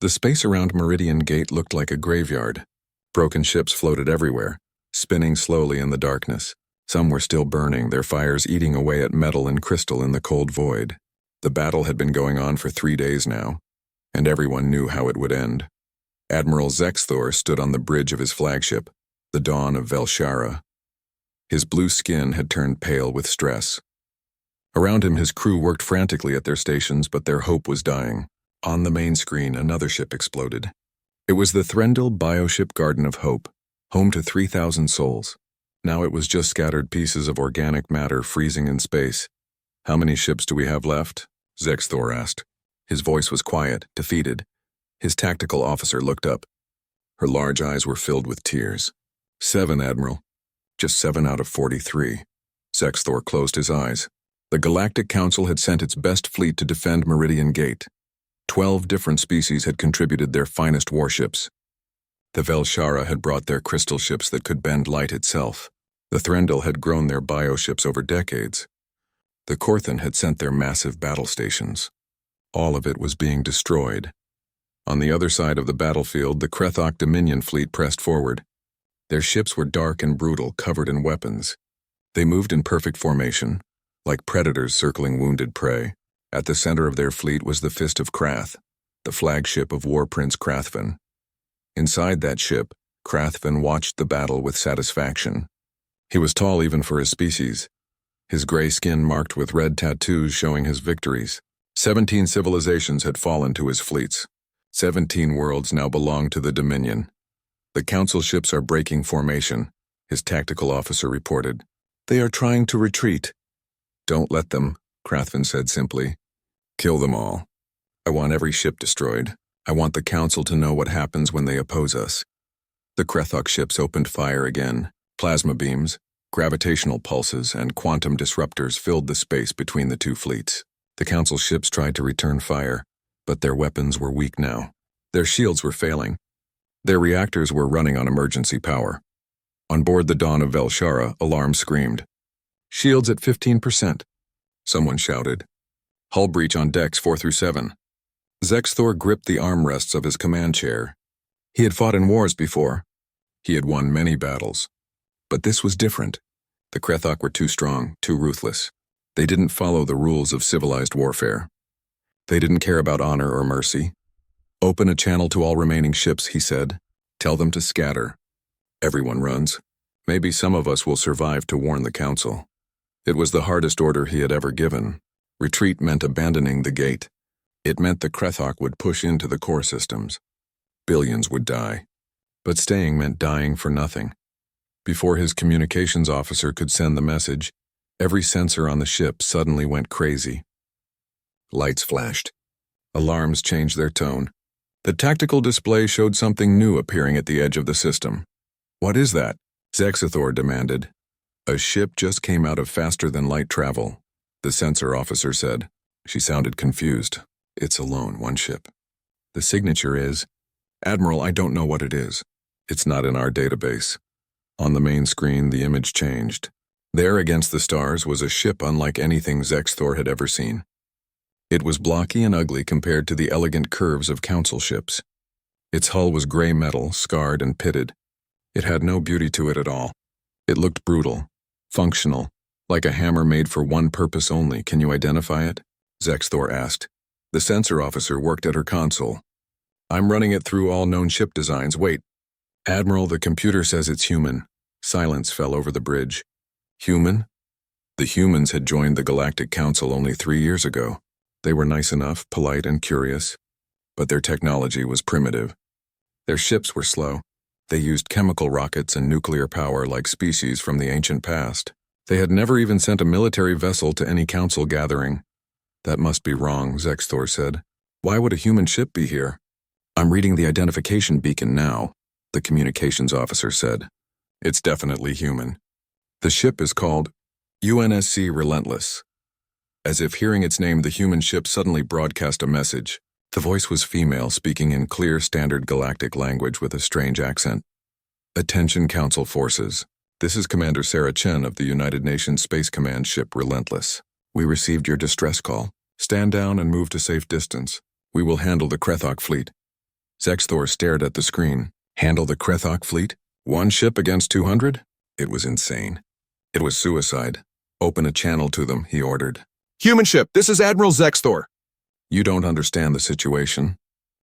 The space around Meridian Gate looked like a graveyard. Broken ships floated everywhere, spinning slowly in the darkness. Some were still burning, their fires eating away at metal and crystal in the cold void. The battle had been going on for 3 days now, and everyone knew how it would end. Admiral Zexthor stood on the bridge of his flagship, the Dawn of Velshara. His blue skin had turned pale with stress. Around him his crew worked frantically at their stations, but their hope was dying. On the main screen, another ship exploded. It was the Threndel bioship Garden of Hope, home to 3,000 souls. Now it was just scattered pieces of organic matter freezing in space. "How many ships do we have left?" Zexthor asked. His voice was quiet, defeated. His tactical officer looked up. Her large eyes were filled with tears. 7, Admiral. Just 7 out of 43. Zexthor closed his eyes. The Galactic Council had sent its best fleet to defend Meridian Gate. 12 different species had contributed their finest warships. The Velshara had brought their crystal ships that could bend light itself. The Threndel had grown their bioships over decades. The Korthan had sent their massive battle stations. All of it was being destroyed. On the other side of the battlefield, the Krethok Dominion fleet pressed forward. Their ships were dark and brutal, covered in weapons. They moved in perfect formation, like predators circling wounded prey. At the center of their fleet was the Fist of Krath, the flagship of War Prince Krathvin. Inside that ship, Krathvin watched the battle with satisfaction. He was tall even for his species, his gray skin marked with red tattoos showing his victories. 17 civilizations had fallen to his fleets. 17 worlds now belonged to the Dominion. "The Council ships are breaking formation," his tactical officer reported. "They are trying to retreat." "Don't let them," Krathvin said simply. "Kill them all. I want every ship destroyed. I want the Council to know what happens when they oppose us." The Krethok ships opened fire again. Plasma beams, gravitational pulses, and quantum disruptors filled the space between the two fleets. The Council ships tried to return fire, but their weapons were weak now. Their shields were failing. Their reactors were running on emergency power. On board the Dawn of Velshara, alarms screamed. "Shields at 15%. Someone shouted. "Hull breach on decks 4 through 7. Zexthor gripped the armrests of his command chair. He had fought in wars before. He had won many battles. But this was different. The Krethok were too strong, too ruthless. They didn't follow the rules of civilized warfare. They didn't care about honor or mercy. "Open a channel to all remaining ships," he said. "Tell them to scatter. Everyone runs. Maybe some of us will survive to warn the Council." It was the hardest order he had ever given. Retreat meant abandoning the gate. It meant the Krethok would push into the core systems. Billions would die. But staying meant dying for nothing. Before his communications officer could send the message, every sensor on the ship suddenly went crazy. Lights flashed. Alarms changed their tone. The tactical display showed something new appearing at the edge of the system. "What is that?" Zexthor demanded. "A ship just came out of faster-than-light travel," the sensor officer said. She sounded confused. "It's alone, one ship. The signature is..." "Admiral, I don't know what it is. It's not in our database." On the main screen, the image changed. There against the stars was a ship unlike anything Zexthor had ever seen. It was blocky and ugly compared to the elegant curves of Council ships. Its hull was gray metal, scarred and pitted. It had no beauty to it at all. It looked brutal, functional, like a hammer made for one purpose only. "Can you identify it?" Zexthor asked. The sensor officer worked at her console. "I'm running it through all known ship designs. Wait. Admiral, the computer says it's human." Silence fell over the bridge. Human? The humans had joined the Galactic Council only 3 years ago. They were nice enough, polite and curious, but their technology was primitive. Their ships were slow. They used chemical rockets and nuclear power like species from the ancient past. They had never even sent a military vessel to any Council gathering. "That must be wrong," Zexthor said. "Why would a human ship be here?" "I'm reading the identification beacon now," the communications officer said. "It's definitely human. The ship is called UNSC Relentless." As if hearing its name, the human ship suddenly broadcast a message. The voice was female, speaking in clear, standard galactic language with a strange accent. "Attention Council forces. This is Commander Sarah Chen of the United Nations Space Command ship Relentless. We received your distress call. Stand down and move to safe distance. We will handle the Krethok fleet." Zexthor stared at the screen. Handle the Krethok fleet? One ship against 200? It was insane. It was suicide. Open a channel to them, he ordered. Human ship, this is Admiral Zexthor. You don't understand the situation.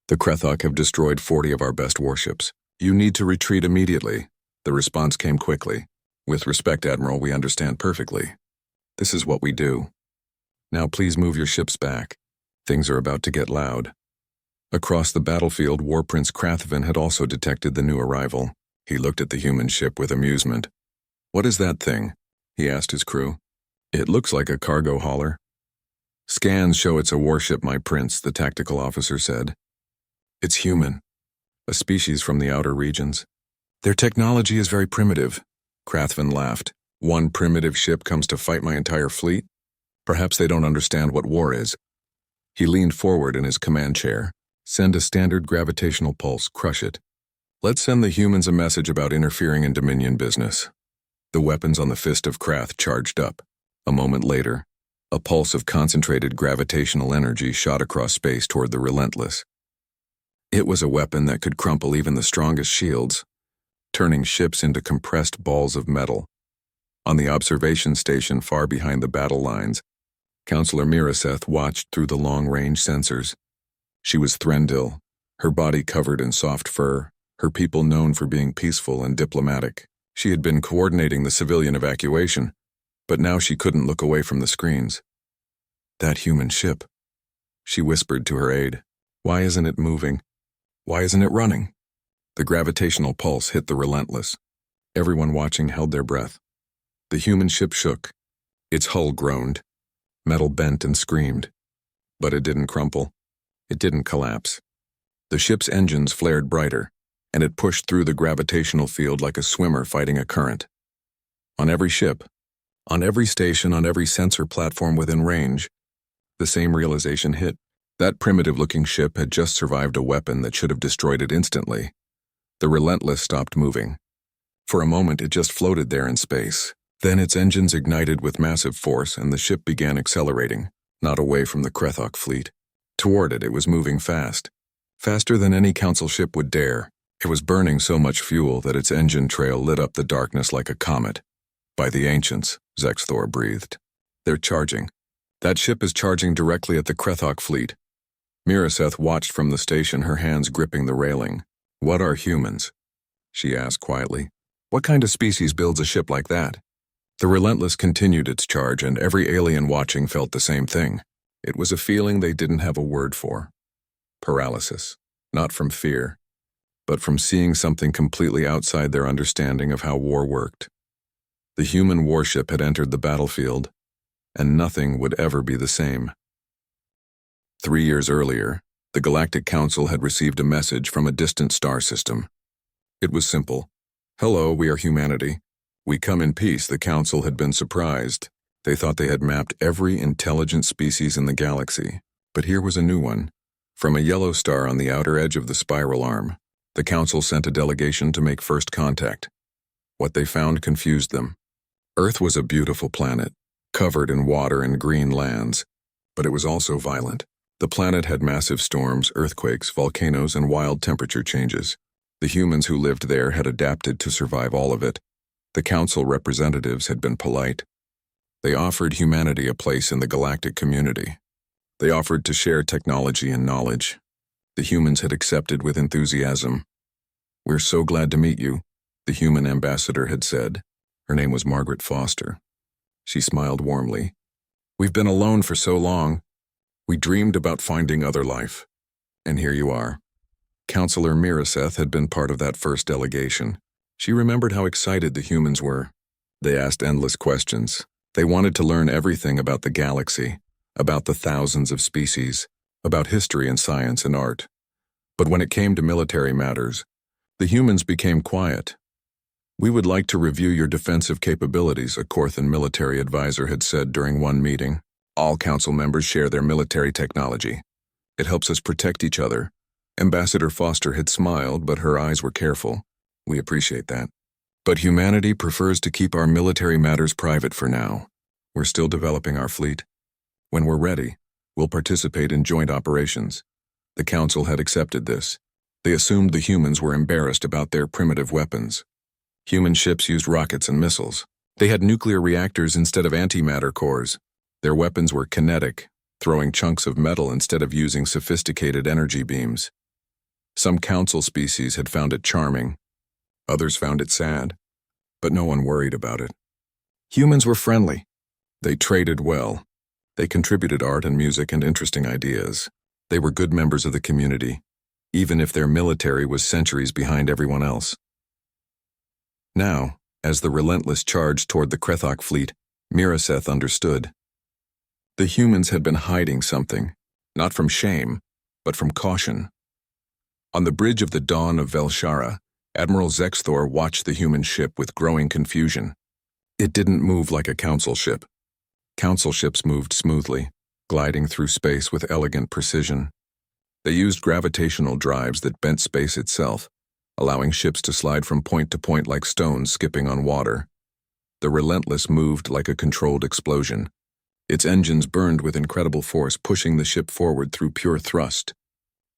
The Krethok have destroyed 40 of our best warships. You need to retreat immediately. The response came quickly. With respect, Admiral, we understand perfectly. This is what we do. Now please move your ships back. Things are about to get loud. Across the battlefield, War Prince Krathvin had also detected the new arrival. He looked at the human ship with amusement. What is that thing? He asked his crew. It looks like a cargo hauler. Scans show it's a warship, my prince, the tactical officer said. It's human. A species from the outer regions. Their technology is very primitive. Krathvin laughed. One primitive ship comes to fight my entire fleet? Perhaps they don't understand what war is. He leaned forward in his command chair. Send a standard gravitational pulse, crush it. Let's send the humans a message about interfering in Dominion business. The weapons on the fist of Krath charged up. A moment later, a pulse of concentrated gravitational energy shot across space toward the Relentless. It was a weapon that could crumple even the strongest shields, turning ships into compressed balls of metal. On the observation station far behind the battle lines, Counselor Miraseth watched through the long-range sensors. She was Threndil, her body covered in soft fur, her people known for being peaceful and diplomatic. She had been coordinating the civilian evacuation, but now she couldn't look away from the screens. That human ship. She whispered to her aide. Why isn't it moving? Why isn't it running? The gravitational pulse hit the Relentless. Everyone watching held their breath. The human ship shook. Its hull groaned. Metal bent and screamed. But it didn't crumple. It didn't collapse. The ship's engines flared brighter, and it pushed through the gravitational field like a swimmer fighting a current. On every ship, on every station, on every sensor platform within range, the same realization hit. That primitive-looking ship had just survived a weapon that should have destroyed it instantly. The Relentless stopped moving. For a moment, it just floated there in space. Then its engines ignited with massive force, and the ship began accelerating, not away from the Krethok fleet. Toward it was moving fast. Faster than any council ship would dare. It was burning so much fuel that its engine trail lit up the darkness like a comet. By the ancients, Zexthor breathed. They're charging. That ship is charging directly at the Krethok fleet. Miraseth watched from the station, her hands gripping the railing. What are humans? She asked quietly. What kind of species builds a ship like that? The Relentless continued its charge, and every alien watching felt the same thing. It was a feeling they didn't have a word for. Paralysis. Not from fear, but from seeing something completely outside their understanding of how war worked. The human warship had entered the battlefield, and nothing would ever be the same. 3 years earlier, the Galactic Council had received a message from a distant star system. It was simple. Hello, we are humanity. We come in peace. The Council had been surprised. They thought they had mapped every intelligent species in the galaxy. But here was a new one. From a yellow star on the outer edge of the spiral arm, the Council sent a delegation to make first contact. What they found confused them. Earth was a beautiful planet, covered in water and green lands, but it was also violent. The planet had massive storms, earthquakes, volcanoes, and wild temperature changes. The humans who lived there had adapted to survive all of it. The Council representatives had been polite. They offered humanity a place in the galactic community. They offered to share technology and knowledge. The humans had accepted with enthusiasm. We're so glad to meet you, the human ambassador had said. Her name was Margaret Foster. She smiled warmly. We've been alone for so long. We dreamed about finding other life. And here you are. Counselor Miraseth had been part of that first delegation. She remembered how excited the humans were. They asked endless questions. They wanted to learn everything about the galaxy, about the thousands of species, about history and science and art. But when it came to military matters, the humans became quiet. We would like to review your defensive capabilities, a Korthan military advisor had said during one meeting. All council members share their military technology. It helps us protect each other. Ambassador Foster had smiled, but her eyes were careful. We appreciate that. But humanity prefers to keep our military matters private for now. We're still developing our fleet. When we're ready, we'll participate in joint operations. The council had accepted this. They assumed the humans were embarrassed about their primitive weapons. Human ships used rockets and missiles. They had nuclear reactors instead of antimatter cores. Their weapons were kinetic, throwing chunks of metal instead of using sophisticated energy beams. Some council species had found it charming. Others found it sad. But no one worried about it. Humans were friendly. They traded well. They contributed art and music and interesting ideas. They were good members of the community, even if their military was centuries behind everyone else. Now, as the Relentless charged toward the Krethok fleet, Miraseth understood. The humans had been hiding something, not from shame, but from caution. On the bridge of the Dawn of Velshara, Admiral Zexthor watched the human ship with growing confusion. It didn't move like a council ship. Council ships moved smoothly, gliding through space with elegant precision. They used gravitational drives that bent space itself, allowing ships to slide from point to point like stones skipping on water. The Relentless moved like a controlled explosion. Its engines burned with incredible force, pushing the ship forward through pure thrust.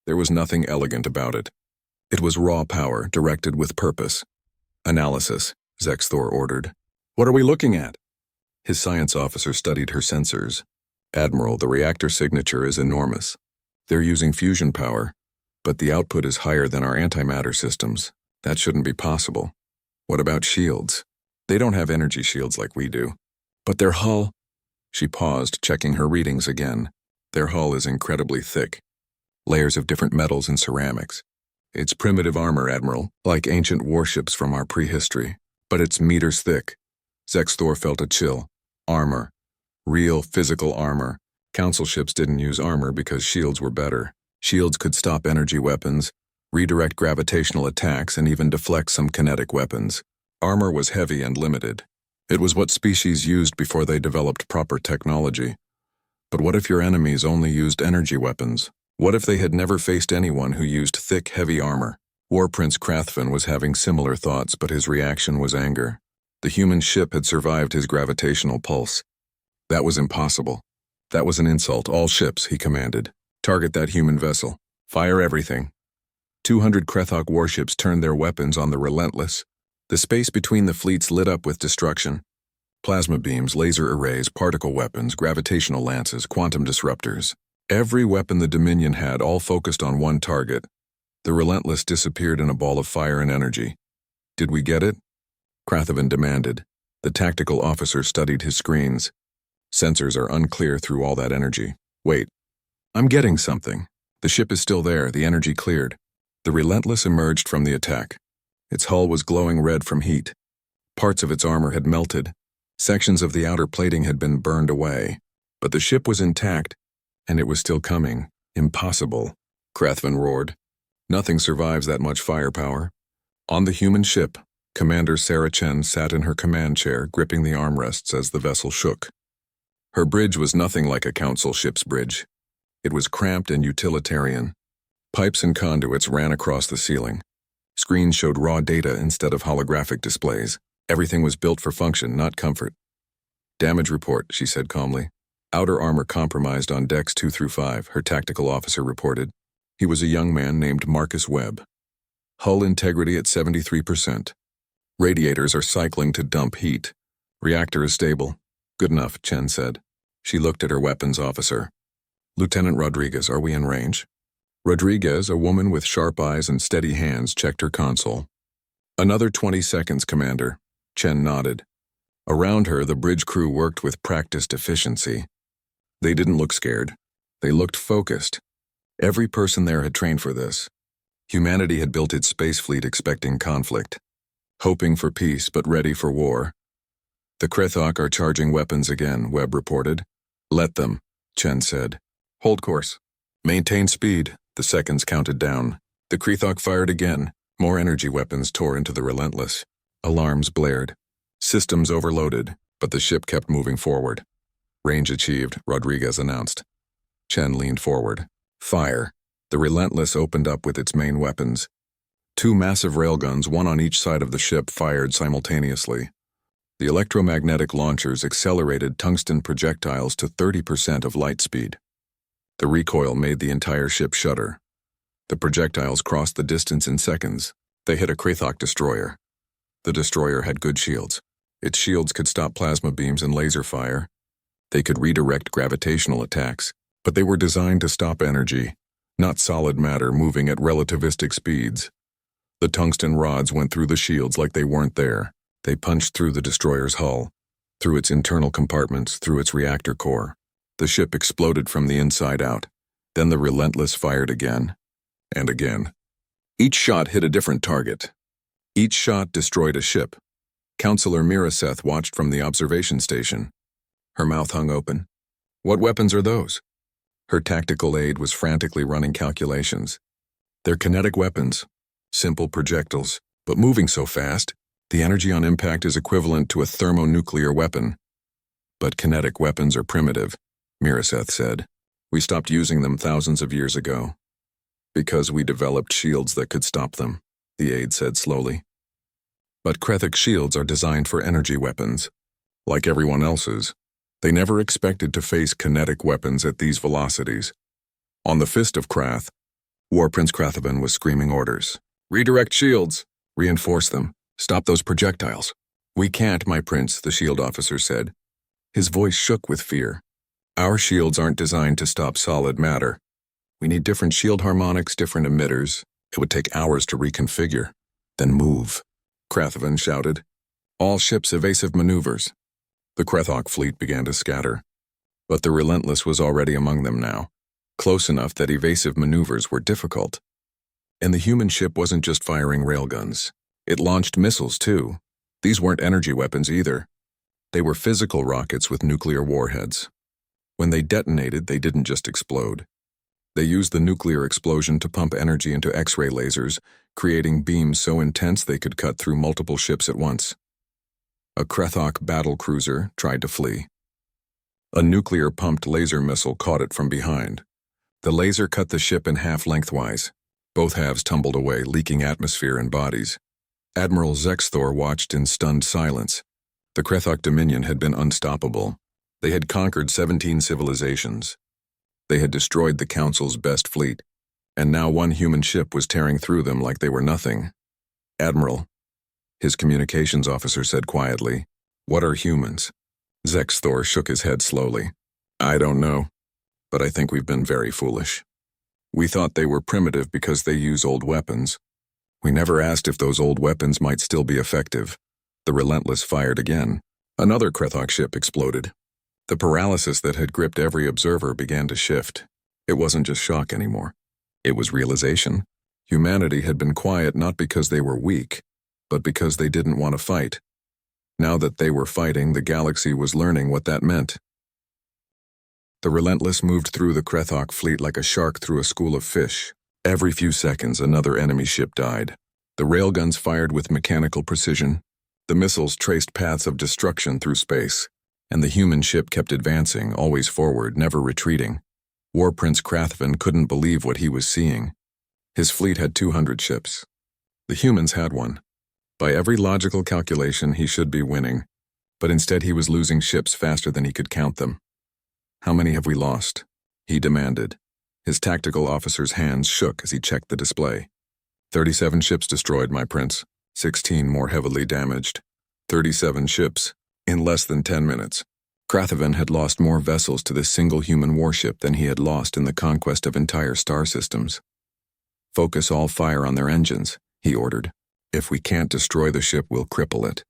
There was nothing elegant about it. It was raw power, directed with purpose. Analysis, Zexthor ordered. What are we looking at? His science officer studied her sensors. Admiral, the reactor signature is enormous. They're using fusion power, but the output is higher than our antimatter systems. That shouldn't be possible. What about shields? They don't have energy shields like we do. But their hull... She paused, checking her readings again. Their hull is incredibly thick. Layers of different metals and ceramics. It's primitive armor, Admiral, like ancient warships from our prehistory. But it's meters thick. Zexthor felt a chill. Armor. Real, physical armor. Council ships didn't use armor because shields were better. Shields could stop energy weapons, redirect gravitational attacks, and even deflect some kinetic weapons. Armor was heavy and limited. It was what species used before they developed proper technology. But what if your enemies only used energy weapons? What if they had never faced anyone who used thick, heavy armor? War Prince Krathvin was having similar thoughts, but his reaction was anger. The human ship had survived his gravitational pulse. That was impossible. That was an insult. All ships, he commanded. Target that human vessel. Fire everything. 200 Krethok warships turned their weapons on the Relentless. The space between the fleets lit up with destruction. Plasma beams, laser arrays, particle weapons, gravitational lances, quantum disruptors. Every weapon the Dominion had, all focused on one target. The Relentless disappeared in a ball of fire and energy. Did we get it? Krathvin demanded. The tactical officer studied his screens. Sensors are unclear through all that energy. Wait. I'm getting something. The ship is still there, the energy cleared. The Relentless emerged from the attack. Its hull was glowing red from heat. Parts of its armor had melted. Sections of the outer plating had been burned away. But the ship was intact, and it was still coming. Impossible, Krathvin roared. Nothing survives that much firepower. On the human ship, Commander Sarah Chen sat in her command chair, gripping the armrests as the vessel shook. Her bridge was nothing like a council ship's bridge. It was cramped and utilitarian. Pipes and conduits ran across the ceiling. Screens showed raw data instead of holographic displays. Everything was built for function, not comfort. Damage report, she said calmly. Outer armor compromised on decks 2 through 5, her tactical officer reported. He was a young man named Marcus Webb. Hull integrity at 73%. Radiators are cycling to dump heat. Reactor is stable. Good enough, Chen said. She looked at her weapons officer. Lieutenant Rodriguez, are we in range? Rodriguez, a woman with sharp eyes and steady hands, checked her console. Another 20 seconds, Commander. Chen nodded. Around her, the bridge crew worked with practiced efficiency. They didn't look scared. They looked focused. Every person there had trained for this. Humanity had built its space fleet expecting conflict. Hoping for peace, but ready for war. The Krethok are charging weapons again, Webb reported. Let them, Chen said. Hold course. Maintain speed, the seconds counted down. The Krethok fired again. More energy weapons tore into the Relentless. Alarms blared. Systems overloaded, but the ship kept moving forward. Range achieved, Rodriguez announced. Chen leaned forward. Fire. The Relentless opened up with its main weapons. 2 massive railguns, one on each side of the ship, fired simultaneously. The electromagnetic launchers accelerated tungsten projectiles to 30% of light speed. The recoil made the entire ship shudder. The projectiles crossed the distance in seconds. They hit a Krathok destroyer. The destroyer had good shields. Its shields could stop plasma beams and laser fire. They could redirect gravitational attacks, but they were designed to stop energy, not solid matter moving at relativistic speeds. The tungsten rods went through the shields like they weren't there. They punched through the destroyer's hull, through its internal compartments, through its reactor core. The ship exploded from the inside out. Then the Relentless fired again, and again. Each shot hit a different target. Each shot destroyed a ship. Counselor Miraseth watched from the observation station. Her mouth hung open. What weapons are those? Her tactical aide was frantically running calculations. They're kinetic weapons, simple projectiles, but moving so fast, the energy on impact is equivalent to a thermonuclear weapon. But kinetic weapons are primitive, Miraseth said. We stopped using them thousands of years ago. Because we developed shields that could stop them, the aide said slowly. But Krathok shields are designed for energy weapons. Like everyone else's, they never expected to face kinetic weapons at these velocities. On the Fist of Krath, War Prince Krathavan was screaming orders. Redirect shields. Reinforce them. Stop those projectiles. We can't, my prince, the shield officer said. His voice shook with fear. Our shields aren't designed to stop solid matter. We need different shield harmonics, different emitters. It would take hours to reconfigure. Then move, Krathavan shouted. All ships evasive maneuvers. The Krathok fleet began to scatter. But the Relentless was already among them now, close enough that evasive maneuvers were difficult. And the human ship wasn't just firing railguns. It launched missiles, too. These weren't energy weapons either. They were physical rockets with nuclear warheads. When they detonated, they didn't just explode. They used the nuclear explosion to pump energy into X-ray lasers, creating beams so intense they could cut through multiple ships at once. A Krathok battle cruiser tried to flee. A nuclear-pumped laser missile caught it from behind. The laser cut the ship in half lengthwise. Both halves tumbled away, leaking atmosphere and bodies. Admiral Zexthor watched in stunned silence. The Krathok Dominion had been unstoppable. They had conquered 17 civilizations. They had destroyed the Council's best fleet, and now one human ship was tearing through them like they were nothing. Admiral, his communications officer said quietly, what are humans? Zexthor shook his head slowly. I don't know, but I think we've been very foolish. We thought they were primitive because they use old weapons. We never asked if those old weapons might still be effective. The Relentless fired again. Another Krathok ship exploded. The paralysis that had gripped every observer began to shift. It wasn't just shock anymore. It was realization. Humanity had been quiet not because they were weak, but because they didn't want to fight. Now that they were fighting, the galaxy was learning what that meant. The Relentless moved through the Krathok fleet like a shark through a school of fish. Every few seconds, another enemy ship died. The railguns fired with mechanical precision. The missiles traced paths of destruction through space. And the human ship kept advancing, always forward, never retreating. War Prince Krathavan couldn't believe what he was seeing. His fleet had 200 ships. The humans had one. By every logical calculation, he should be winning. But instead he was losing ships faster than he could count them. How many have we lost? He demanded. His tactical officer's hands shook as he checked the display. 37 ships destroyed, my prince. 16 more heavily damaged. 37 ships. In less than 10 minutes, Krathavan had lost more vessels to this single human warship than he had lost in the conquest of entire star systems. Focus all fire on their engines, he ordered. If we can't destroy the ship, we'll cripple it.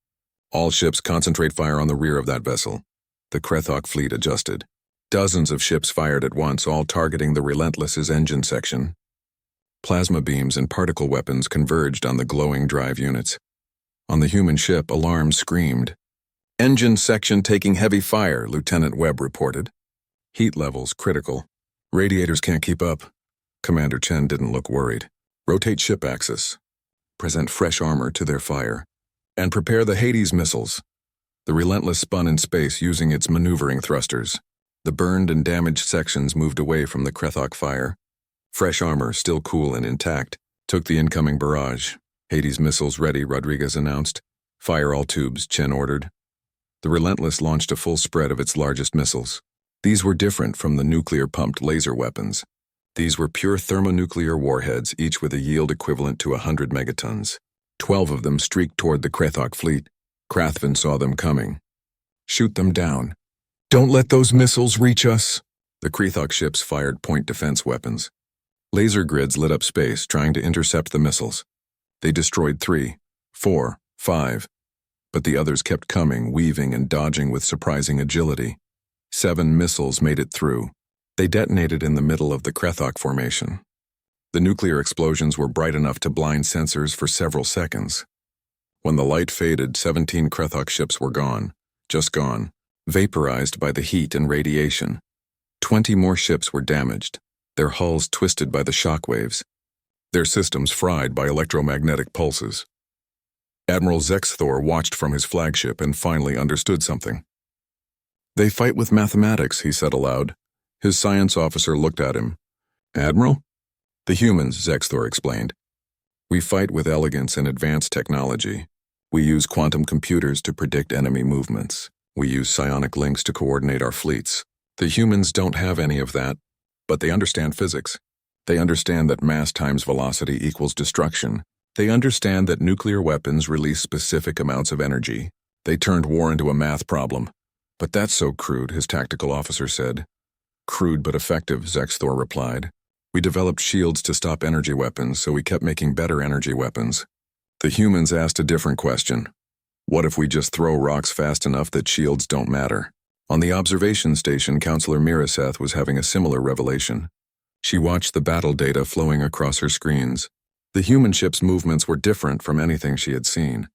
All ships concentrate fire on the rear of that vessel. The Krathok fleet adjusted. Dozens of ships fired at once, all targeting the Relentless's engine section. Plasma beams and particle weapons converged on the glowing drive units. On the human ship, alarms screamed. Engine section taking heavy fire, Lieutenant Webb reported. Heat levels critical. Radiators can't keep up. Commander Chen didn't look worried. Rotate ship axis. Present fresh armor to their fire. And prepare the Hades missiles. The Relentless spun in space using its maneuvering thrusters. The burned and damaged sections moved away from the Krathok fire. Fresh armor, still cool and intact, took the incoming barrage. Hades missiles ready, Rodriguez announced. Fire all tubes, Chen ordered. The Relentless launched a full spread of its largest missiles. These were different from the nuclear-pumped laser weapons. These were pure thermonuclear warheads, each with a yield equivalent to 100 megatons. 12 of them streaked toward the Krethok fleet. Krathvin saw them coming. "Shoot them down. Don't let those missiles reach us." The Krethok ships fired point defense weapons. Laser grids lit up space, trying to intercept the missiles. They destroyed 3, 4, 5. But the others kept coming, weaving and dodging with surprising agility. 7 missiles made it through. They detonated in the middle of the Krethok formation. The nuclear explosions were bright enough to blind sensors for several seconds. When the light faded, 17 Krethok ships were gone, just gone, vaporized by the heat and radiation. 20 more ships were damaged, their hulls twisted by the shock waves, their systems fried by electromagnetic pulses. Admiral Zexthor watched from his flagship and finally understood something. "They fight with mathematics," he said aloud. His science officer looked at him. "Admiral?" "The humans," Zexthor explained. "We fight with elegance and advanced technology. We use quantum computers to predict enemy movements. We use psionic links to coordinate our fleets. The humans don't have any of that, but they understand physics. They understand that mass times velocity equals destruction. They understand that nuclear weapons release specific amounts of energy. They turned war into a math problem." "But that's so crude," his tactical officer said. "Crude but effective," Zexthor replied. "We developed shields to stop energy weapons, so we kept making better energy weapons." The humans asked a different question. "What if we just throw rocks fast enough that shields don't matter?" On the observation station, Counselor Miraseth was having a similar revelation. She watched the battle data flowing across her screens. The human ships' movements were different from anything she had seen.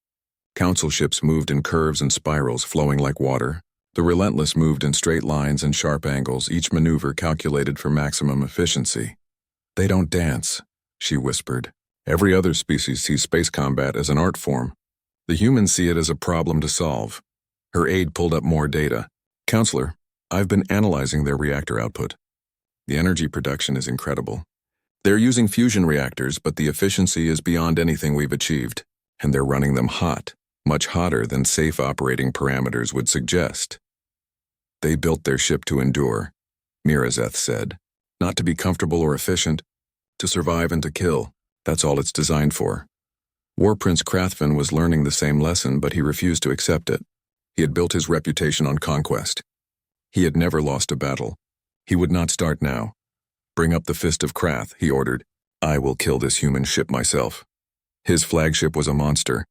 Council ships moved in curves and spirals, flowing like water. The Relentless moved in straight lines and sharp angles, each maneuver calculated for maximum efficiency. "They don't dance," she whispered. "Every other species sees space combat as an art form. The humans see it as a problem to solve." Her aide pulled up more data. "Counselor, I've been analyzing their reactor output. The energy production is incredible. They're using fusion reactors, but the efficiency is beyond anything we've achieved, and they're running them hot, much hotter than safe operating parameters would suggest." "They built their ship to endure," Miraseth said. "Not to be comfortable or efficient, to survive and to kill. That's all it's designed for." War Prince Krathvin was learning the same lesson, but he refused to accept it. He had built his reputation on conquest. He had never lost a battle. He would not start now. "Bring up the Fist of Krath," he ordered. "I will kill this human ship myself." His flagship was a monster,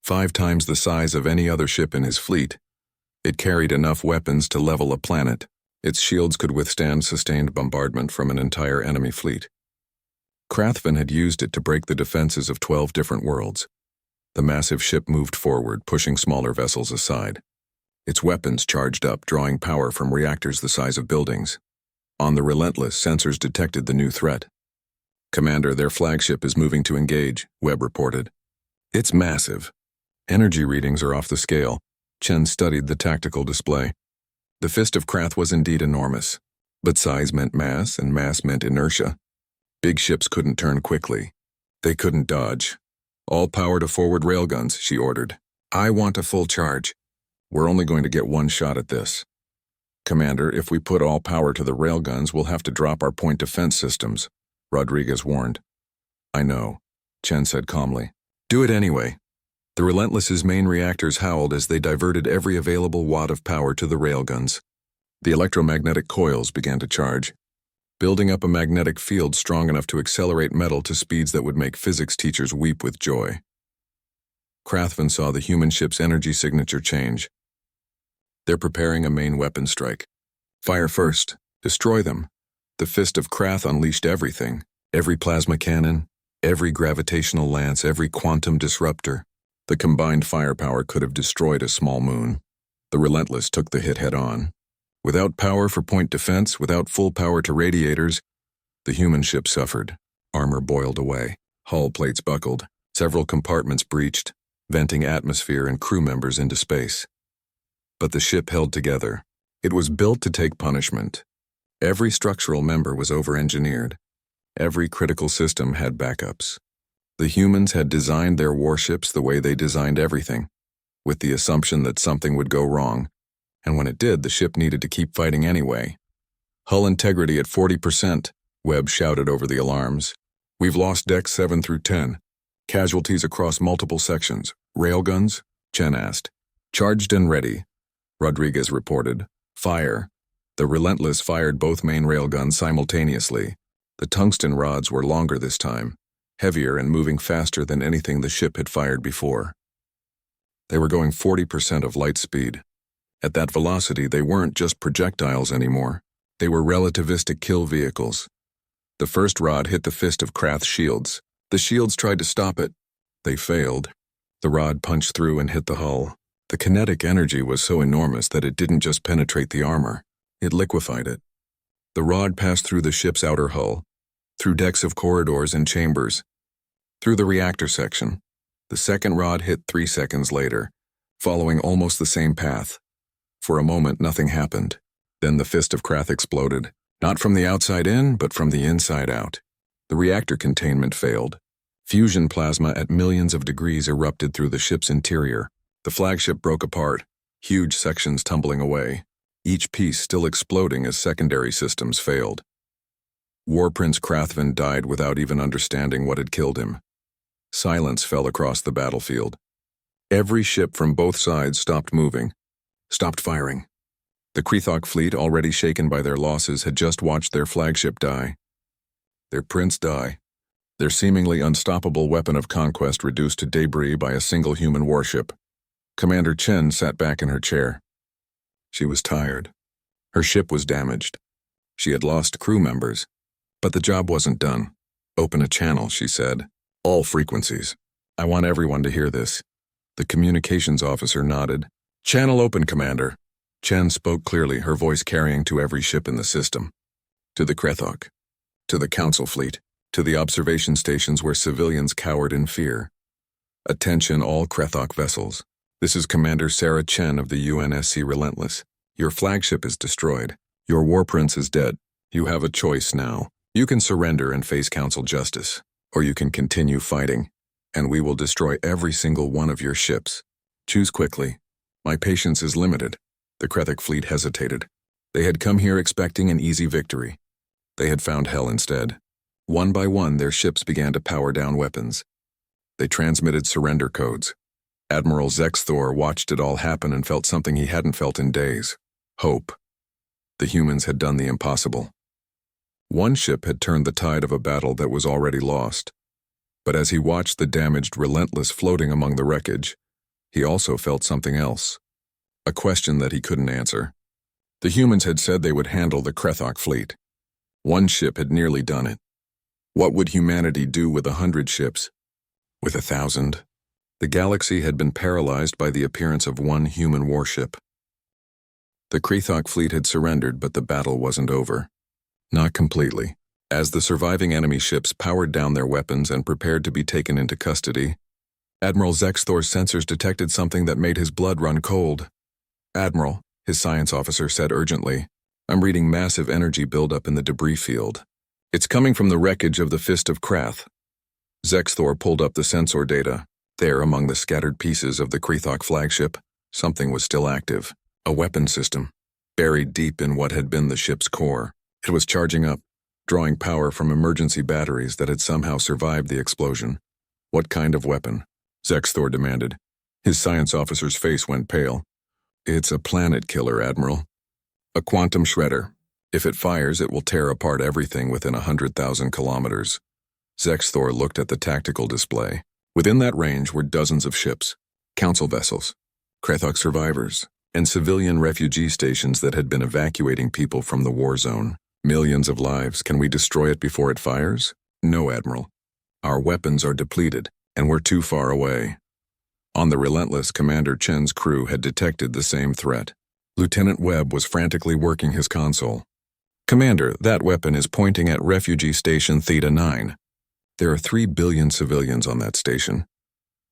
5 times the size of any other ship in his fleet. It carried enough weapons to level a planet. Its shields could withstand sustained bombardment from an entire enemy fleet. Krathvin had used it to break the defenses of 12 different worlds. The massive ship moved forward, pushing smaller vessels aside. Its weapons charged up, drawing power from reactors the size of buildings. On the Relentless, sensors detected the new threat. "Commander, their flagship is moving to engage," Webb reported. "It's massive. Energy readings are off the scale." Chen studied the tactical display. The Fist of Krath was indeed enormous, but size meant mass, and mass meant inertia. Big ships couldn't turn quickly. They couldn't dodge. "All power to forward railguns," she ordered. "I want a full charge. We're only going to get one shot at this." "Commander, if we put all power to the railguns, we'll have to drop our point defense systems," Rodriguez warned. "I know," Chen said calmly. "Do it anyway." The Relentless's main reactors howled as they diverted every available watt of power to the railguns. The electromagnetic coils began to charge, building up a magnetic field strong enough to accelerate metal to speeds that would make physics teachers weep with joy. Krathvin saw the human ship's energy signature change. "They're preparing a main weapon strike. Fire first. Destroy them." The Fist of Krath unleashed everything. Every plasma cannon, every gravitational lance, every quantum disruptor. The combined firepower could have destroyed a small moon. The Relentless took the hit head-on. Without power for point defense, without full power to radiators, the human ship suffered. Armor boiled away. Hull plates buckled. Several compartments breached, venting atmosphere and crew members into space. But the ship held together. It was built to take punishment. Every structural member was over-engineered. Every critical system had backups. The humans had designed their warships the way they designed everything, with the assumption that something would go wrong, and when it did, the ship needed to keep fighting anyway. "Hull integrity at 40%, Webb shouted over the alarms. "We've lost decks 7 through 10. Casualties across multiple sections. Railguns?" Chen asked. "Charged and ready," Rodriguez reported. "Fire." The Relentless fired both main railguns simultaneously. The tungsten rods were longer this time, heavier and moving faster than anything the ship had fired before. They were going 40% of light speed. At that velocity, they weren't just projectiles anymore. They were relativistic kill vehicles. The first rod hit the fist of Krath's shields. The shields tried to stop it. They failed. The rod punched through and hit the hull. The kinetic energy was so enormous that it didn't just penetrate the armor. It liquefied it. The rod passed through the ship's outer hull, through decks of corridors and chambers, through the reactor section. The second rod hit 3 seconds later, following almost the same path. For a moment, nothing happened. Then the fist of Krath exploded, not from the outside in, but from the inside out. The reactor containment failed. Fusion plasma at millions of degrees erupted through the ship's interior. The flagship broke apart, huge sections tumbling away, each piece still exploding as secondary systems failed. War Prince Krathvin died without even understanding what had killed him. Silence fell across the battlefield. Every ship from both sides stopped moving, stopped firing. The Krethok fleet, already shaken by their losses, had just watched their flagship die. Their prince die. Their seemingly unstoppable weapon of conquest reduced to debris by a single human warship. Commander Chen sat back in her chair. She was tired. Her ship was damaged. She had lost crew members. But the job wasn't done. "Open a channel," she said. "All frequencies. I want everyone to hear this." The communications officer nodded. "Channel open, Commander." Chen spoke clearly, her voice carrying to every ship in the system. To the Krethok. To the Council fleet. To the observation stations where civilians cowered in fear. "Attention all Krethok vessels. This is Commander Sarah Chen of the UNSC Relentless. Your flagship is destroyed. Your war prince is dead. You have a choice now. You can surrender and face Council justice, or you can continue fighting, and we will destroy every single one of your ships. Choose quickly. My patience is limited." The Krethok fleet hesitated. They had come here expecting an easy victory. They had found hell instead. One by one, their ships began to power down weapons. They transmitted surrender codes. Admiral Zexthor watched it all happen and felt something he hadn't felt in days. Hope. The humans had done the impossible. One ship had turned the tide of a battle that was already lost. But as he watched the damaged Relentless floating among the wreckage, he also felt something else. A question that he couldn't answer. The humans had said they would handle the Krethok fleet. One ship had nearly done it. What would humanity do with 100 ships? With 1,000? The galaxy had been paralyzed by the appearance of one human warship. The Krethok fleet had surrendered, but the battle wasn't over. Not completely. As the surviving enemy ships powered down their weapons and prepared to be taken into custody, Admiral Zexthor's sensors detected something that made his blood run cold. "Admiral," his science officer said urgently, "I'm reading massive energy buildup in the debris field. It's coming from the wreckage of the Fist of Krath." Zexthor pulled up the sensor data. There, among the scattered pieces of the Krethok flagship, something was still active. A weapon system, buried deep in what had been the ship's core. It was charging up, drawing power from emergency batteries that had somehow survived the explosion. "What kind of weapon?" Zexthor demanded. His science officer's face went pale. "It's a planet killer, Admiral. A quantum shredder. If it fires, it will tear apart everything within 100,000 kilometers." Zexthor looked at the tactical display. Within that range were dozens of ships, council vessels, Krethok survivors, and civilian refugee stations that had been evacuating people from the war zone. "Millions of lives. Can we destroy it before it fires?" "No, Admiral. Our weapons are depleted, and we're too far away." On the Relentless, Commander Chen's crew had detected the same threat. Lieutenant Webb was frantically working his console. "Commander, that weapon is pointing at Refugee Station Theta 9. There are 3 billion civilians on that station."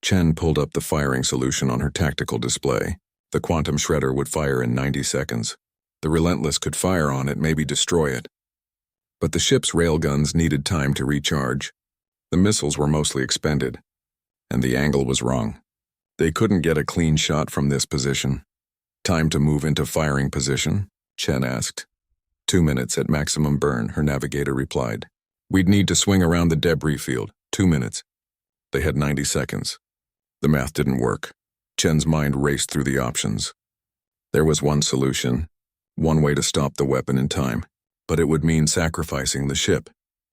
Chen pulled up the firing solution on her tactical display. The quantum shredder would fire in 90 seconds. The Relentless could fire on it, maybe destroy it. But the ship's railguns needed time to recharge. The missiles were mostly expended, and the angle was wrong. They couldn't get a clean shot from this position. "Time to move into firing position?" Chen asked. 2 minutes at maximum burn, her navigator replied. We'd need to swing around the debris field. 2 minutes. They had 90 seconds. The math didn't work. Chen's mind raced through the options. There was one solution, one way to stop the weapon in time, but it would mean sacrificing the ship,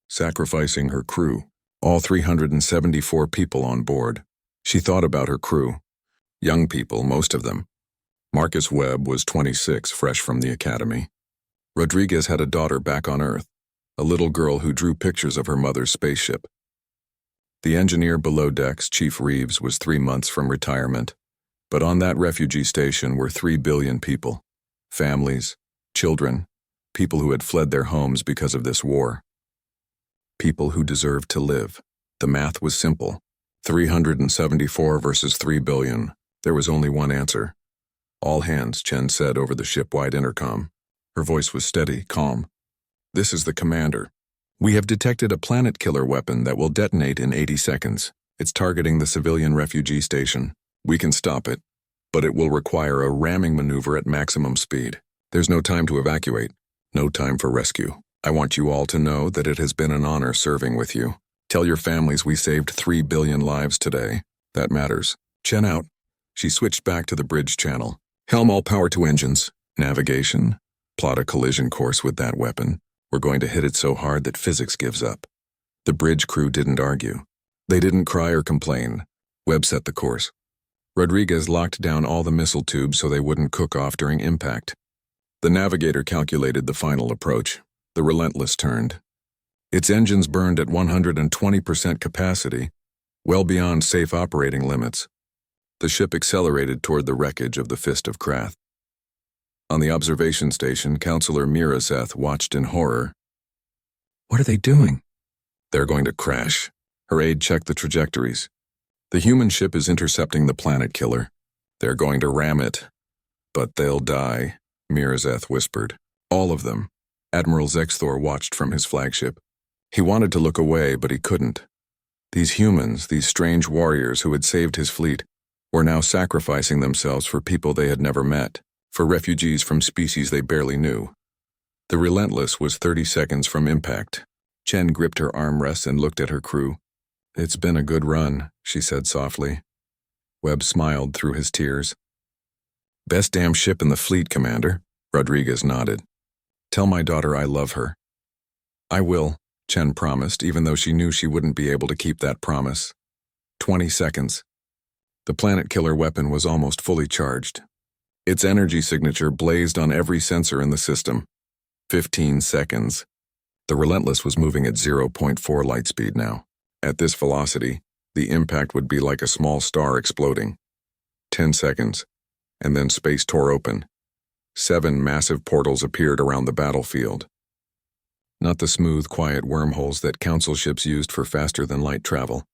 sacrificing her crew, all 374 people on board. She thought about her crew. Young people, most of them. Marcus Webb was 26, fresh from the academy. Rodriguez had a daughter back on Earth, a little girl who drew pictures of her mother's spaceship. The engineer below decks, Chief Reeves, was 3 months from retirement, but on that refugee station were 3 billion people. Families, children, people who had fled their homes because of this war. People who deserved to live. The math was simple. 374 versus 3 billion. There was only one answer. All hands, Chen said over the ship-wide intercom. Her voice was steady, calm. This is the commander. We have detected a planet-killer weapon that will detonate in 80 seconds. It's targeting the civilian refugee station. We can stop it, but it will require a ramming maneuver at maximum speed. There's no time to evacuate, no time for rescue. I want you all to know that it has been an honor serving with you. Tell your families we saved 3 billion lives today. That matters. Chen out. She switched back to the bridge channel. Helm all power to engines. Navigation. Plot a collision course with that weapon. We're going to hit it so hard that physics gives up. The bridge crew didn't argue. They didn't cry or complain. Webb set the course. Rodriguez locked down all the missile tubes so they wouldn't cook off during impact. The navigator calculated the final approach. The Relentless turned. Its engines burned at 120% capacity, well beyond safe operating limits. The ship accelerated toward the wreckage of the Fist of Krath. On the observation station, Counselor Miraseth watched in horror. What are they doing? They're going to crash. Her aide checked the trajectories. The human ship is intercepting the planet killer. They're going to ram it. But they'll die, Miraseth whispered. All of them. Admiral Zexthor watched from his flagship. He wanted to look away, but he couldn't. These humans, these strange warriors who had saved his fleet, were now sacrificing themselves for people they had never met, for refugees from species they barely knew. The Relentless was 30 seconds from impact. Chen gripped her armrests and looked at her crew. It's been a good run, she said softly. Webb smiled through his tears. Best damn ship in the fleet, Commander. Rodriguez nodded. Tell my daughter I love her. I will, Chen promised, even though she knew she wouldn't be able to keep that promise. 20 seconds. The planet-killer weapon was almost fully charged. Its energy signature blazed on every sensor in the system. 15 seconds. The Relentless was moving at 0.4 light speed now. At this velocity, the impact would be like a small star exploding. 10 seconds, and then space tore open. 7 massive portals appeared around the battlefield. Not the smooth, quiet wormholes that council ships used for faster-than-light travel.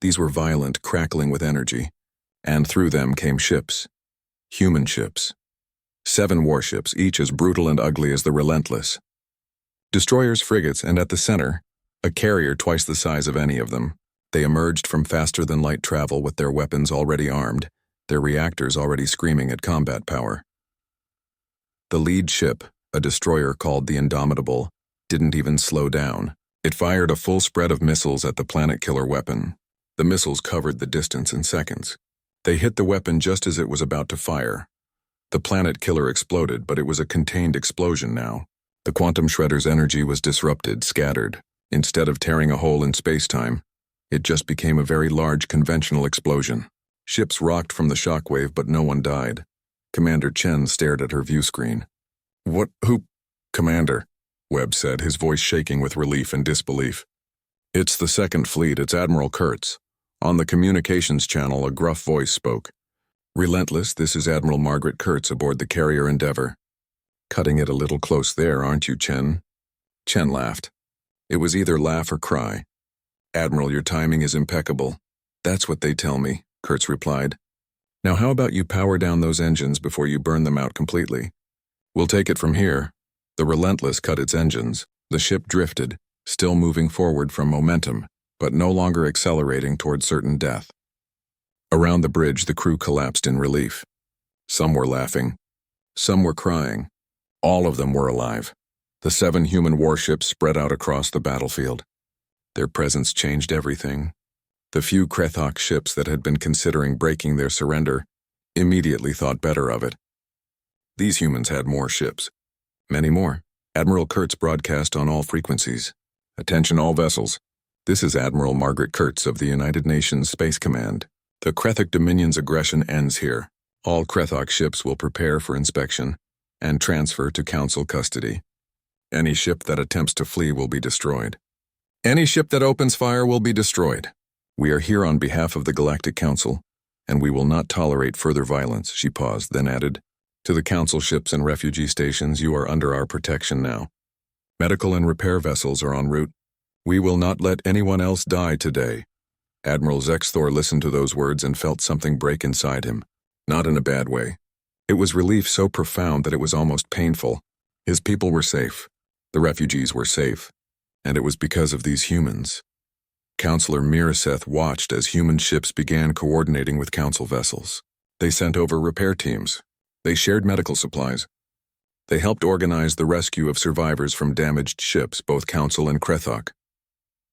These were violent, crackling with energy, and through them came ships. Human ships. 7 warships, each as brutal and ugly as the Relentless. Destroyers, frigates, and at the center, a carrier twice the size of any of them. They emerged from faster-than-light travel with their weapons already armed, their reactors already screaming at combat power. The lead ship, a destroyer called the Indomitable, didn't even slow down. It fired a full spread of missiles at the planet-killer weapon. The missiles covered the distance in seconds. They hit the weapon just as it was about to fire. The planet-killer exploded, but it was a contained explosion now. The quantum shredder's energy was disrupted, scattered. Instead of tearing a hole in space-time, it just became a very large conventional explosion. Ships rocked from the shockwave, but no one died. Commander Chen stared at her view screen. Who? Commander, Webb said, his voice shaking with relief and disbelief. It's the Second Fleet, it's Admiral Kurtz. On the communications channel, a gruff voice spoke. Relentless, this is Admiral Margaret Kurtz aboard the carrier Endeavour. Cutting it a little close there, aren't you, Chen? Chen laughed. It was either laugh or cry. Admiral, your timing is impeccable. That's what they tell me, Kurtz replied. Now how about you power down those engines before you burn them out completely? We'll take it from here. The Relentless cut its engines. The ship drifted, still moving forward from momentum, but no longer accelerating toward certain death. Around the bridge, the crew collapsed in relief. Some were laughing. Some were crying. All of them were alive. The 7 human warships spread out across the battlefield. Their presence changed everything. The few Krethok ships that had been considering breaking their surrender immediately thought better of it. These humans had more ships. Many more. Admiral Kurtz broadcast on all frequencies. Attention all vessels. This is Admiral Margaret Kurtz of the United Nations Space Command. The Krethok Dominion's aggression ends here. All Krethok ships will prepare for inspection and transfer to Council custody. Any ship that attempts to flee will be destroyed. Any ship that opens fire will be destroyed. We are here on behalf of the Galactic Council, and we will not tolerate further violence, she paused, then added. To the Council ships and refugee stations, you are under our protection now. Medical and repair vessels are en route. We will not let anyone else die today. Admiral Zexthor listened to those words and felt something break inside him. Not in a bad way. It was relief so profound that it was almost painful. His people were safe. The refugees were safe. And it was because of these humans. Counselor Miraseth watched as human ships began coordinating with Council vessels. They sent over repair teams. They shared medical supplies. They helped organize the rescue of survivors from damaged ships, both Council and Krethok.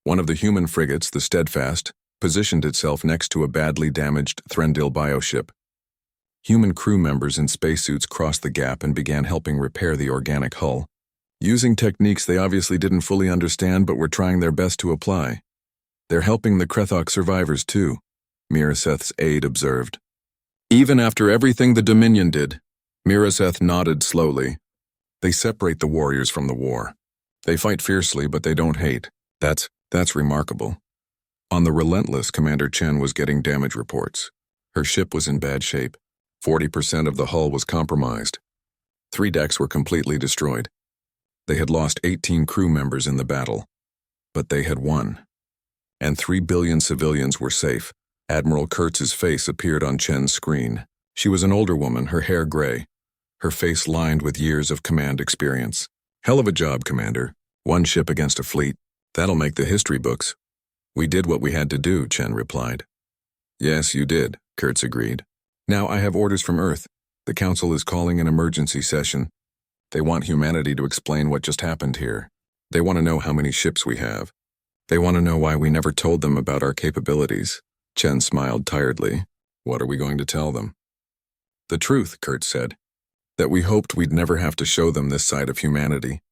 One of the human frigates, the Steadfast, positioned itself next to a badly damaged Threndil bioship. Human crew members in spacesuits crossed the gap and began helping repair the organic hull, using techniques they obviously didn't fully understand but were trying their best to apply. They're helping the Krethok survivors too, Miraseth's aide observed. Even after everything the Dominion did, Miraseth nodded slowly. They separate the warriors from the war. They fight fiercely, but they don't hate. That's remarkable. On the Relentless, Commander Chen was getting damage reports. Her ship was in bad shape. 40% of the hull was compromised. 3 decks were completely destroyed. They had lost 18 crew members in the battle. But they had won. And 3 billion civilians were safe. Admiral Kurtz's face appeared on Chen's screen. She was an older woman, her hair gray, her face lined with years of command experience. Hell of a job, Commander. 1 ship against a fleet. That'll make the history books. We did what we had to do, Chen replied. Yes, you did, Kurtz agreed. Now I have orders from Earth. The Council is calling an emergency session. They want humanity to explain what just happened here. They want to know how many ships we have. They want to know why we never told them about our capabilities. Chen smiled tiredly. What are we going to tell them? The truth, Kurtz said. That we hoped we'd never have to show them this side of humanity.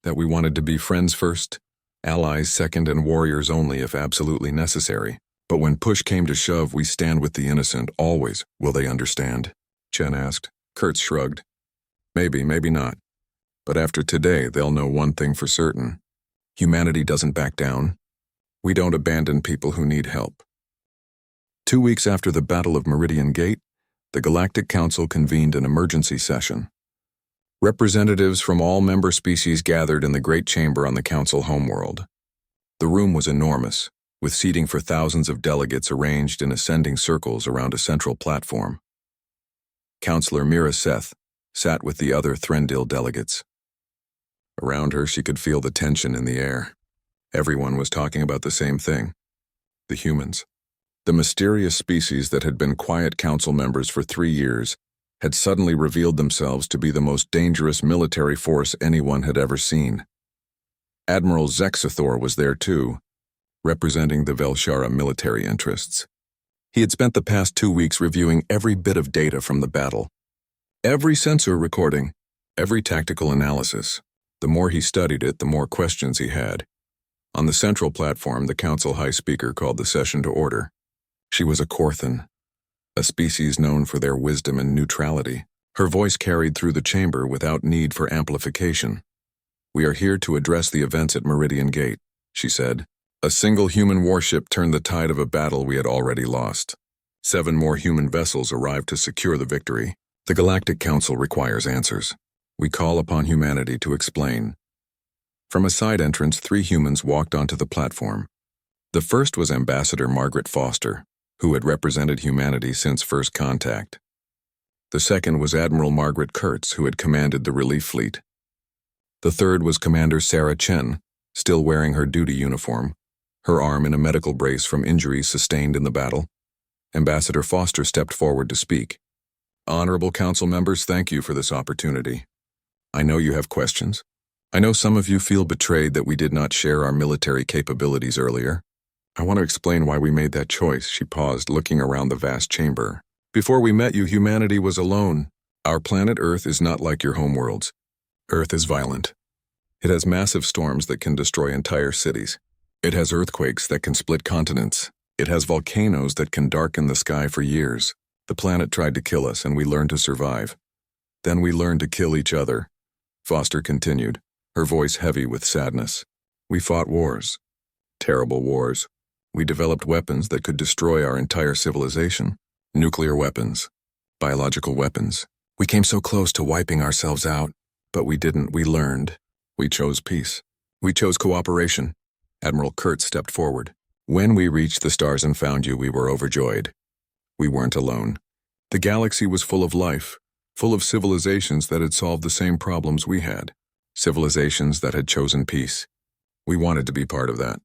That we wanted to be friends first, allies second, and warriors only if absolutely necessary. But when push came to shove, we stand with the innocent, always. Will they understand? Chen asked. Kurtz shrugged. Maybe, maybe not. But after today, they'll know one thing for certain. Humanity doesn't back down. We don't abandon people who need help. 2 weeks after the Battle of Meridian Gate, the Galactic Council convened an emergency session. Representatives from all member species gathered in the Great Chamber on the Council homeworld. The room was enormous, with seating for thousands of delegates arranged in ascending circles around a central platform. Counselor Miraseth sat with the other Threndil delegates. Around her, she could feel the tension in the air. Everyone was talking about the same thing. The humans. The mysterious species that had been quiet council members for 3 years had suddenly revealed themselves to be the most dangerous military force anyone had ever seen. Admiral Zexthor was there too, representing the Velshara military interests. He had spent the past 2 weeks reviewing every bit of data from the battle. Every sensor recording, every tactical analysis. The more he studied it, the more questions he had. On the central platform, the Council High Speaker called the session to order. She was a Korthan, a species known for their wisdom and neutrality. Her voice carried through the chamber without need for amplification. We are here to address the events at Meridian Gate, she said. A single human warship turned the tide of a battle we had already lost. 7 more human vessels arrived to secure the victory. The Galactic Council requires answers. We call upon humanity to explain. From a side entrance, 3 humans walked onto the platform. The first was Ambassador Margaret Foster, who had represented humanity since first contact. The second was Admiral Margaret Kurtz, who had commanded the relief fleet. The third was Commander Sarah Chen, still wearing her duty uniform, her arm in a medical brace from injuries sustained in the battle. Ambassador Foster stepped forward to speak. Honorable Council members, thank you for this opportunity. I know you have questions. I know some of you feel betrayed that we did not share our military capabilities earlier. I want to explain why we made that choice. She paused, looking around the vast chamber. Before we met you, humanity was alone. Our planet Earth is not like your homeworlds. Earth is violent. It has massive storms that can destroy entire cities. It has earthquakes that can split continents. It has volcanoes that can darken the sky for years. The planet tried to kill us, and we learned to survive. Then we learned to kill each other. Foster continued, her voice heavy with sadness. We fought wars. Terrible wars. We developed weapons that could destroy our entire civilization. Nuclear weapons. Biological weapons. We came so close to wiping ourselves out, but we didn't. We learned. We chose peace. We chose cooperation. Admiral Kurtz stepped forward. When we reached the stars and found you, we were overjoyed. We weren't alone. The galaxy was full of life, full of civilizations that had solved the same problems we had. Civilizations that had chosen peace. We wanted to be part of that.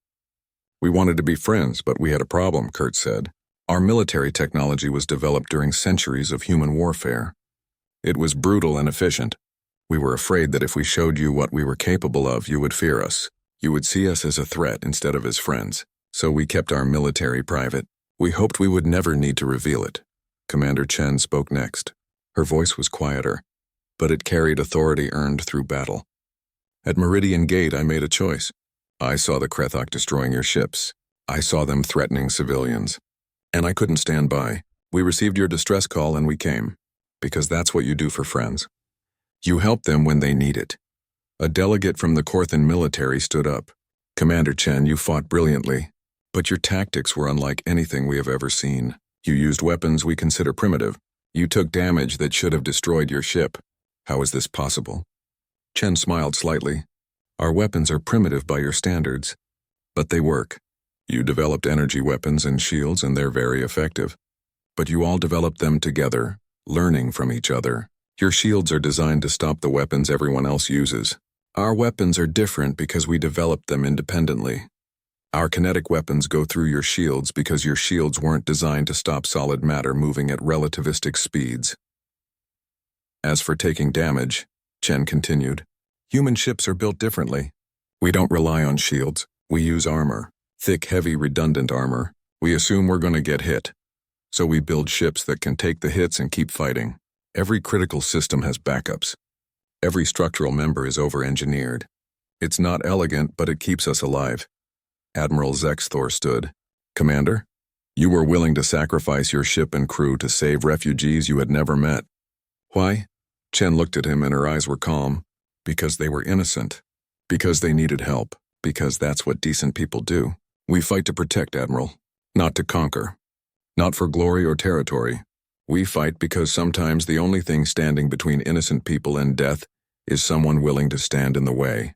We wanted to be friends, but we had a problem, Kurtz said. Our military technology was developed during centuries of human warfare. It was brutal and efficient. We were afraid that if we showed you what we were capable of, you would fear us. You would see us as a threat instead of as friends. So we kept our military private. We hoped we would never need to reveal it. Commander Chen spoke next. Her voice was quieter, but it carried authority earned through battle. At Meridian Gate, I made a choice. I saw the Krethok destroying your ships. I saw them threatening civilians. And I couldn't stand by. We received your distress call and we came. Because that's what you do for friends. You help them when they need it. A delegate from the Korthan military stood up. Commander Chen, you fought brilliantly. But your tactics were unlike anything we have ever seen. You used weapons we consider primitive. You took damage that should have destroyed your ship. How is this possible? Chen smiled slightly. Our weapons are primitive by your standards. But they work. You developed energy weapons and shields, and they're very effective. But you all developed them together, learning from each other. Your shields are designed to stop the weapons everyone else uses. Our weapons are different because we developed them independently. Our kinetic weapons go through your shields because your shields weren't designed to stop solid matter moving at relativistic speeds. As for taking damage, Chen continued, human ships are built differently. We don't rely on shields. We use armor. Thick, heavy, redundant armor. We assume we're going to get hit. So we build ships that can take the hits and keep fighting. Every critical system has backups. Every structural member is over-engineered. It's not elegant, but it keeps us alive. Admiral Zexthor stood. Commander, you were willing to sacrifice your ship and crew to save refugees you had never met. Why? Chen looked at him and her eyes were calm. Because they were innocent. Because they needed help. Because that's what decent people do. We fight to protect, Admiral. Not to conquer. Not for glory or territory. We fight because sometimes the only thing standing between innocent people and death is someone willing to stand in the way.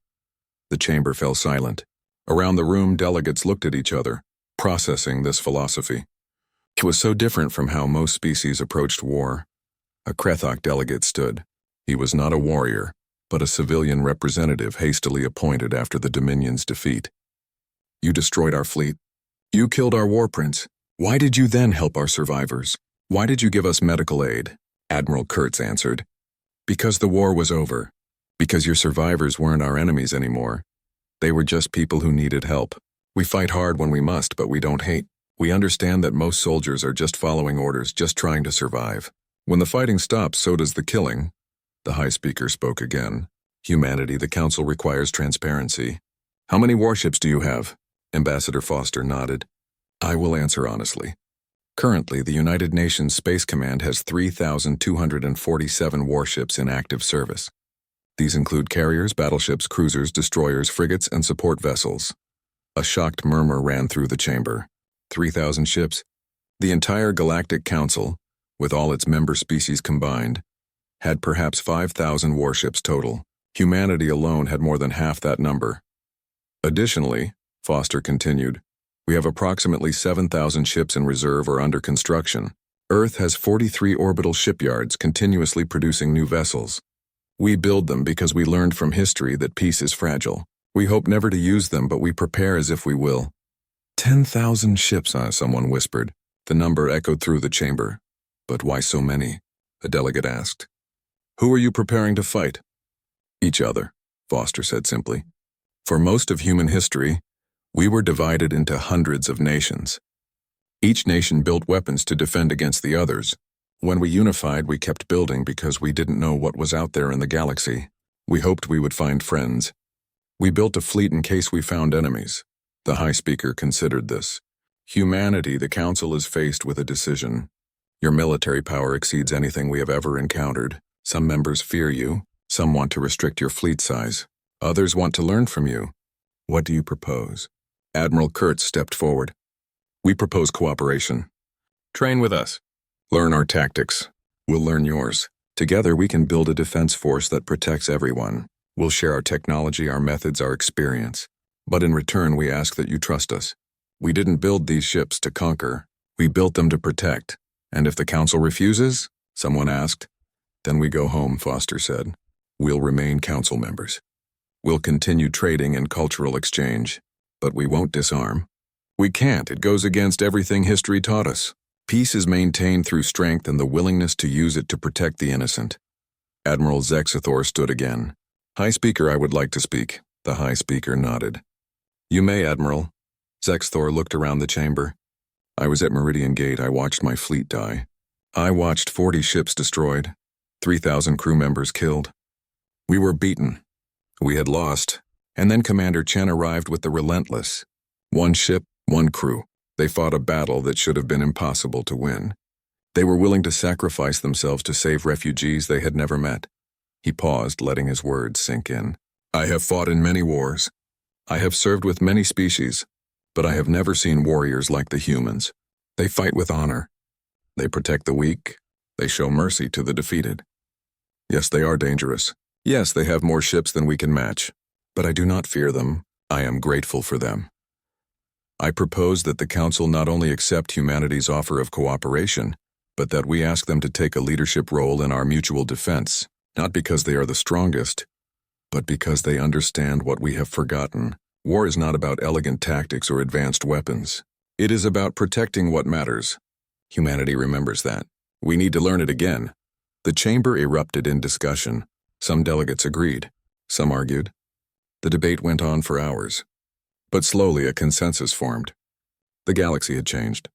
The chamber fell silent. Around the room, delegates looked at each other, processing this philosophy. It was so different from how most species approached war. A Krethok delegate stood. He was not a warrior, but a civilian representative hastily appointed after the Dominion's defeat. You destroyed our fleet. You killed our war prince. Why did you then help our survivors? Why did you give us medical aid? Admiral Kurtz answered. Because the war was over. Because your survivors weren't our enemies anymore. They were just people who needed help. We fight hard when we must, but we don't hate. We understand that most soldiers are just following orders, just trying to survive. When the fighting stops, so does the killing. The High Speaker spoke again. Humanity, the Council requires transparency. How many warships do you have? Ambassador Foster nodded. I will answer honestly. Currently, the United Nations Space Command has 3,247 warships in active service. These include carriers, battleships, cruisers, destroyers, frigates, and support vessels. A shocked murmur ran through the chamber. 3,000 ships? The entire Galactic Council, with all its member species combined, had perhaps 5,000 warships total. Humanity alone had more than half that number. Additionally, Foster continued, we have approximately 7,000 ships in reserve or under construction. Earth has 43 orbital shipyards continuously producing new vessels. We build them because we learned from history that peace is fragile. We hope never to use them, but we prepare as if we will. 10,000 ships, someone whispered. The number echoed through the chamber. But why so many? A delegate asked. Who are you preparing to fight? Each other. Foster said simply. For most of human history, we were divided into hundreds of nations. Each nation built weapons to defend against the others. When we unified, we kept building because we didn't know what was out there in the galaxy. We hoped we would find friends. We built a fleet in case we found enemies. The High Speaker considered this. Humanity, the Council is faced with a decision. Your military power exceeds anything we have ever encountered. Some members fear you. Some want to restrict your fleet size. Others want to learn from you. What do you propose? Admiral Kurtz stepped forward. We propose cooperation. Train with us. Learn our tactics. We'll learn yours. Together we can build a defense force that protects everyone. We'll share our technology, our methods, our experience. But in return, we ask that you trust us. We didn't build these ships to conquer. We built them to protect. And if the Council refuses, someone asked, then we go home, Foster said. We'll remain Council members. We'll continue trading and cultural exchange. But we won't disarm. We can't. It goes against everything history taught us. Peace is maintained through strength and the willingness to use it to protect the innocent. Admiral Zexathor stood again. High Speaker, I would like to speak. The High Speaker nodded. You may, Admiral. Zexathor looked around the chamber. I was at Meridian Gate. I watched my fleet die. I watched 40 ships destroyed, 3,000 crew members killed. We were beaten. We had lost. And then Commander Chen arrived with the Relentless. One ship, one crew. They fought a battle that should have been impossible to win. They were willing to sacrifice themselves to save refugees they had never met. He paused, letting his words sink in. I have fought in many wars. I have served with many species, but I have never seen warriors like the humans. They fight with honor. They protect the weak. They show mercy to the defeated. Yes, they are dangerous. Yes, they have more ships than we can match. But I do not fear them. I am grateful for them. I propose that the Council not only accept humanity's offer of cooperation, but that we ask them to take a leadership role in our mutual defense, not because they are the strongest, but because they understand what we have forgotten. War is not about elegant tactics or advanced weapons. It is about protecting what matters. Humanity remembers that. We need to learn it again. The chamber erupted in discussion. Some delegates agreed. Some argued. The debate went on for hours. But slowly a consensus formed. The galaxy had changed.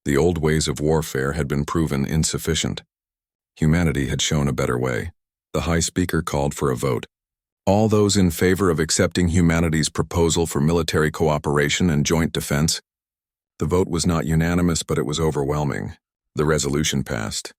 The old ways of warfare had been proven insufficient. Humanity had shown a better way. The High Speaker called for a vote. All those in favor of accepting humanity's proposal for military cooperation and joint defense. The vote was not unanimous, but it was overwhelming. The resolution passed.